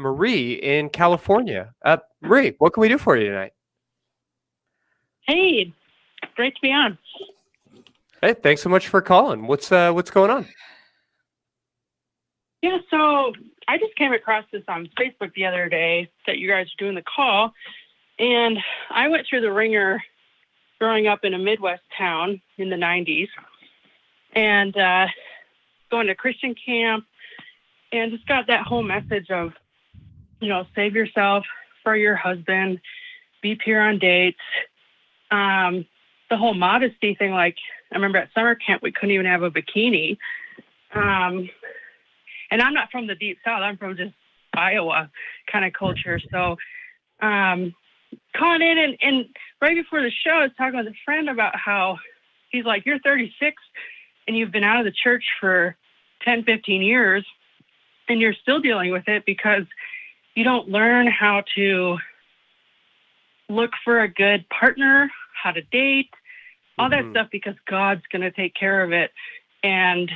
Marie in California. Marie, what can we do for you tonight? Hey, great to be on. Hey, thanks so much for calling. What's going on? Yeah, so I just came across this on Facebook the other day that you guys are doing the call, and I went through the ringer growing up in a Midwest town in the 90s and going to Christian camp and just got that whole message of, save yourself for your husband, be pure on dates. The whole modesty thing, like I remember at summer camp, we couldn't even have a bikini. And I'm not from the deep South. I'm from just Iowa kind of culture. So calling in and right before the show, I was talking with a friend about how he's like, you're 36 and you've been out of the church for 10, 15 years and you're still dealing with it because you don't learn how to look for a good partner, how to date, all that stuff, because God's going to take care of it. And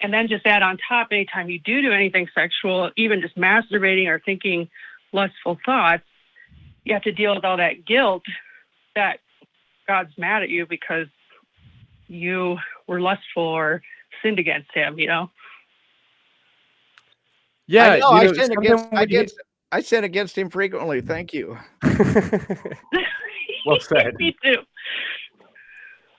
then just add on top, anytime you do anything sexual, even just masturbating or thinking lustful thoughts, you have to deal with all that guilt that God's mad at you because you were lustful or sinned against him, Yeah, I sin against him frequently. Thank you. Well said. Me too.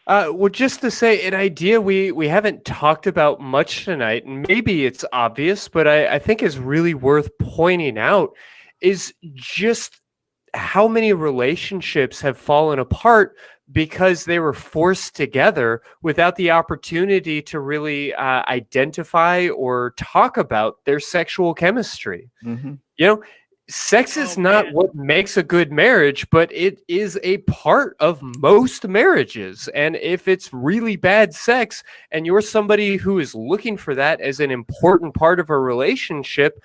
Well, just to say, an idea we haven't talked about much tonight, and maybe it's obvious, but I think is really worth pointing out, is just how many relationships have fallen apart because they were forced together without the opportunity to really identify or talk about their sexual chemistry. Mm-hmm. Sex is not what makes a good marriage, but it is a part of most marriages. And if it's really bad sex and you're somebody who is looking for that as an important part of a relationship,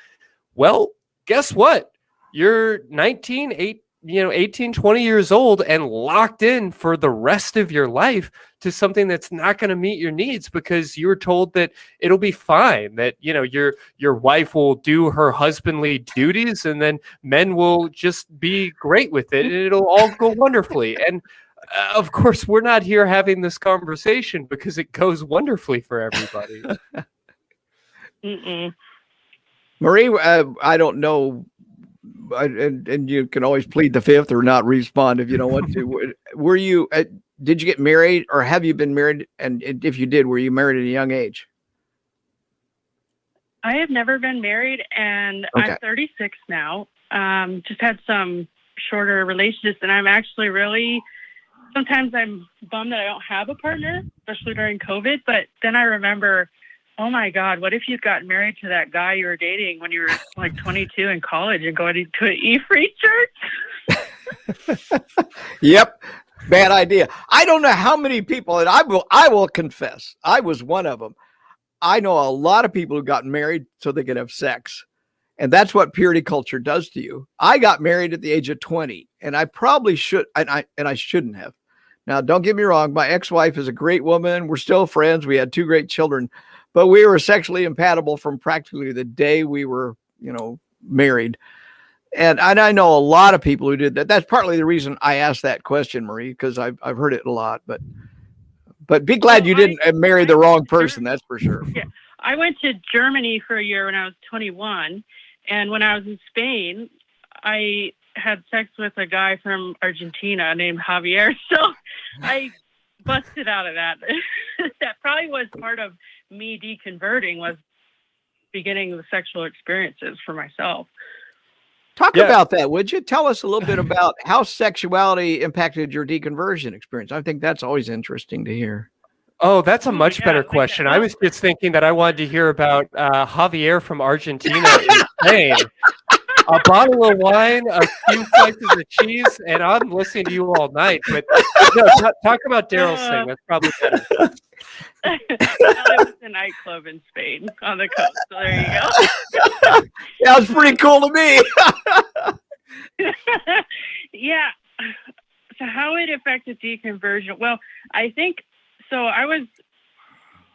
well, guess what? You're 18, 20 years old and locked in for the rest of your life to something that's not going to meet your needs because you were told that it'll be fine, that, your wife will do her husbandly duties and then men will just be great with it and it'll all go wonderfully. And of course, we're not here having this conversation because it goes wonderfully for everybody. Marie, I don't know. And you can always plead the fifth or not respond if you don't want to. Were you? Did you get married, or have you been married? And if you did, were you married at a young age? I have never been married, and okay. I'm 36 now. Just had some shorter relationships, and I'm actually really. Sometimes I'm bummed that I don't have a partner, especially during COVID. But then I remember. Oh my God, what if you got married to that guy you were dating when you were like 22 in college and going to an E-Free church? Yep. Bad idea. I don't know how many people, and I will confess, I was one of them. I know a lot of people who got married so they could have sex. And that's what purity culture does to you. I got married at the age of 20, and I probably should, and I shouldn't have. Now, don't get me wrong. My ex-wife is a great woman. We're still friends. We had 2 great children. But we were sexually incompatible from practically the day we were, married. And I know a lot of people who did that. That's partly the reason I asked that question, Marie, because I've heard it a lot. But be glad you didn't marry the wrong person. That's for sure. Yeah, I went to Germany for a year when I was 21, and when I was in Spain, I had sex with a guy from Argentina named Javier. So I busted out of that. That probably was part of me deconverting, was beginning the sexual experiences for myself. Talk about that, would you? Tell us a little bit about how sexuality impacted your deconversion experience. I think that's always interesting to hear. Oh, that's a much better question. I was just thinking that I wanted to hear about Javier from Argentina in Spain. A bottle of wine, a few slices of cheese, and I'm listening to you all night. But no, talk about Darrel's thing. That's probably better. It was a nightclub in Spain on the coast. So there you go. That was pretty cool to me. Yeah. So how it affected deconversion? Well, I think so. I was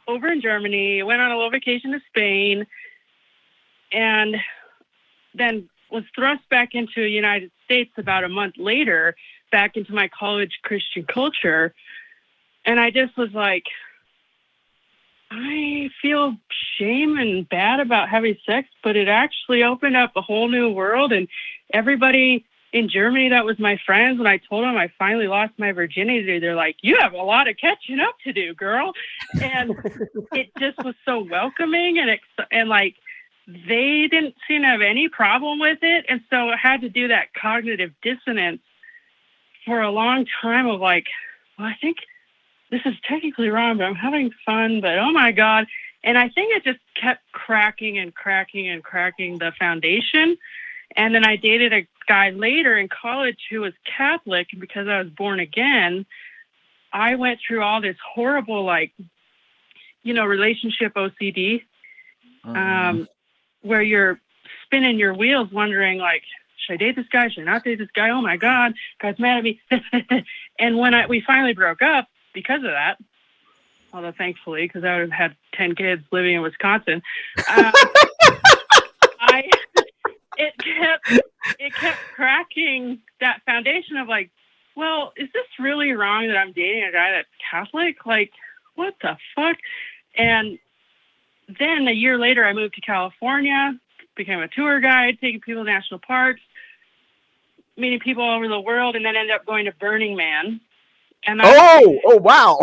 over in Germany, went on a little vacation to Spain. and then was thrust back into the United States about a month later, back into my college Christian culture. And I just was like, I feel shame and bad about having sex, but it actually opened up a whole new world. And everybody in Germany that was my friends, when I told them I finally lost my virginity, they're like, you have a lot of catching up to do, girl. And it just was so welcoming, and like, they didn't seem to have any problem with it. And so I had to do that cognitive dissonance for a long time of like, well, I think this is technically wrong, but I'm having fun, but oh my God. And I think it just kept cracking and cracking and cracking the foundation. And then I dated a guy later in college who was Catholic, and because I was born again, I went through all this horrible, like, relationship OCD, where you're spinning your wheels wondering, like, should I date this guy? Should I not date this guy? Oh my God, guy's mad at me. And when we finally broke up because of that, although thankfully, because I would have had 10 kids living in Wisconsin, it kept cracking that foundation of like, well, is this really wrong that I'm dating a guy that's Catholic? Like, what the fuck? And then a year later, I moved to California, became a tour guide, taking people to national parks, meeting people all over the world, and then ended up going to Burning Man. And wow.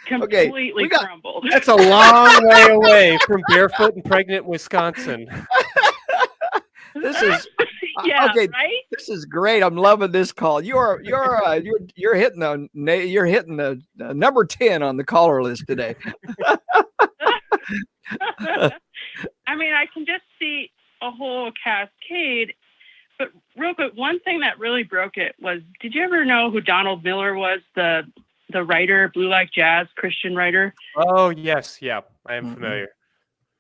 Completely crumbled. That's a long way away from barefoot and pregnant Wisconsin. This is right? This is great. I'm loving this call. You're hitting the number 10 on the caller list today. I mean, I can just see a whole cascade. But real quick, one thing that really broke it was, did you ever know who Donald Miller was, the writer, Blue Like Jazz, Christian writer? Oh, yes. Yeah, I am familiar.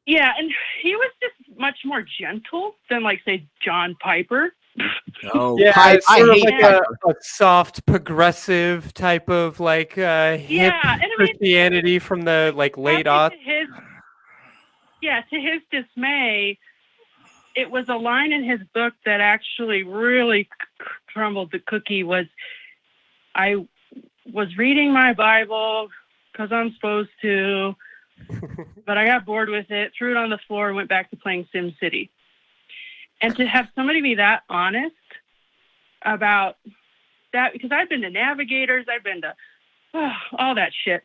Yeah, and he was just much more gentle than, like, say, John Piper. Oh, yeah, I sort of hate like a soft, progressive type of like hip Christianity from the like late aughts. To his dismay, it was a line in his book that actually really crumbled the cookie. I was reading my Bible because I'm supposed to, but I got bored with it, threw it on the floor, and went back to playing SimCity. And to have somebody be that honest about that, because I've been to Navigators, I've been to all that shit.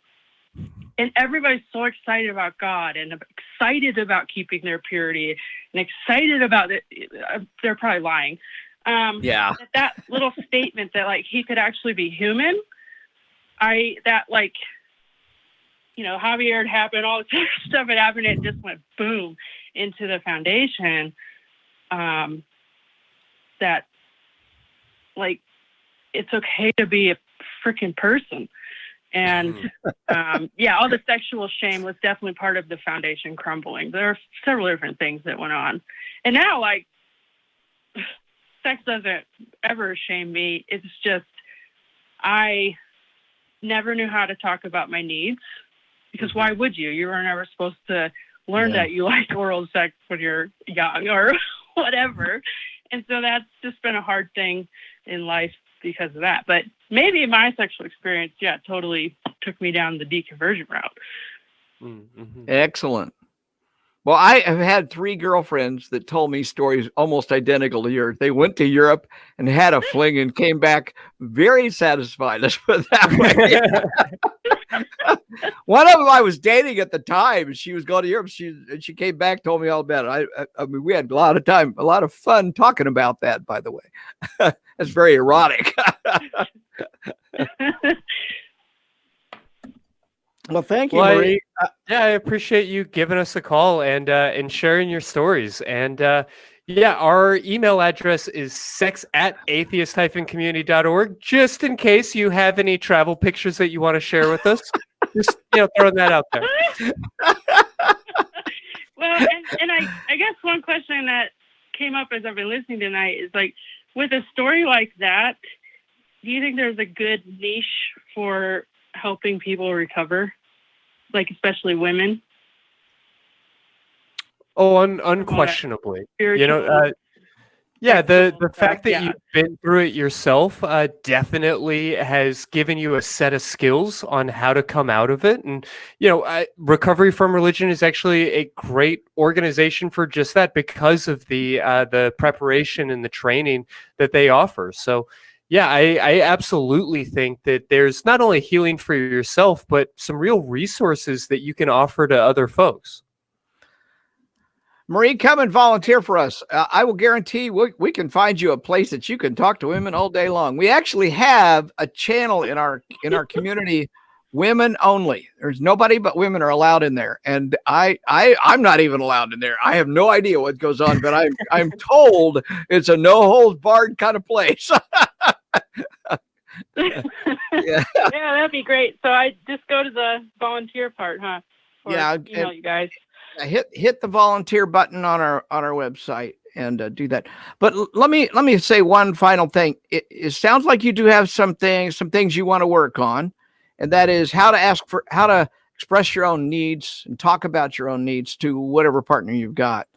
And everybody's so excited about God and excited about keeping their purity and excited about it. They're probably lying. That little statement that like he could actually be human. Javier had happened, all this stuff had happened, and it just went boom into the foundation. That like it's okay to be a freaking person. And all the sexual shame was definitely part of the foundation crumbling. There are several different things that went on. And now, like, sex doesn't ever shame me. It's just I never knew how to talk about my needs, because why would you? You were never supposed to learn that you like oral sex when you're young or whatever. And so that's just been a hard thing in life because of that. But maybe my sexual experience, totally took me down the deconversion route. Mm-hmm. Excellent. Well, I have had 3 girlfriends that told me stories almost identical to yours. They went to Europe and had a fling and came back very satisfied. Let's put it that way. One of them I was dating at the time. She was going to Europe. She came back, told me all about it. I mean, we had a lot of fun talking about that, by the way. That's very erotic. Well, thank you, Marie. I appreciate you giving us a call and sharing your stories. And our email address is sex@atheist-community.org. Just in case you have any travel pictures that you want to share with us, just throwing that out there. Well, and I guess one question that came up as I've been listening tonight is like, with a story like that, do you think there's a good niche for helping people recover, like especially women? Oh, unquestionably. You know, Spiritual, yeah, the sexual fact stuff, that yeah. you've been through it yourself definitely has given you a set of skills on how to come out of it. And, you know, Recovery from Religion is actually a great organization for just that because of the preparation and the training that they offer. So, yeah, I absolutely think that there's not only healing for yourself, but some real resources that you can offer to other folks. Marie, come and volunteer for us. I will guarantee we can find you a place that you can talk to women all day long. We actually have a channel in our community, women only. There's nobody but women are allowed in there, and I'm not even allowed in there. I have no idea what goes on, but I'm told it's a no holds barred kind of place. Yeah. Yeah, that'd be great. So I just go to the volunteer part, huh? Or Yeah, email you guys. hit the volunteer button on our website and do that. But let me say one final thing. It sounds like you do have some things you want to work on, and that is how to express your own needs and talk about your own needs to whatever partner you've got.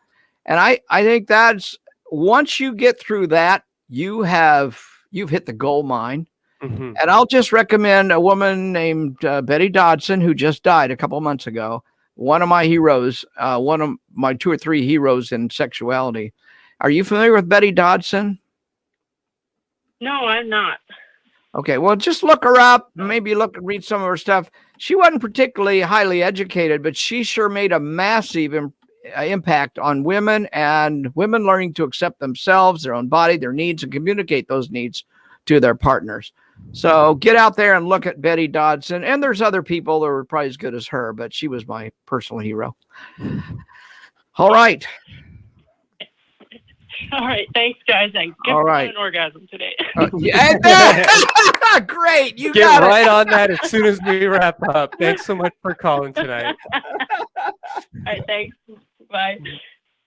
And I think that's, once you get through that, you've hit the gold mine. Mm-hmm. And I'll just recommend a woman named Betty Dodson, who just died a couple months ago. One of my heroes, one of my 2 or 3 heroes in sexuality. Are you familiar with Betty Dodson? No, I'm not. Okay, well, just look her up. Maybe read some of her stuff. She wasn't particularly highly educated, but she sure made a massive impact on women, and women learning to accept themselves, their own body, their needs, and communicate those needs to their partners. So get out there and look at Betty Dodson. And there's other people that were probably as good as her, but she was my personal hero. All right. All right. Thanks, guys. And give All right. an orgasm today. Great. You Get got right it. on that as soon as we wrap up. Thanks so much for calling tonight. All right. Thanks. Bye.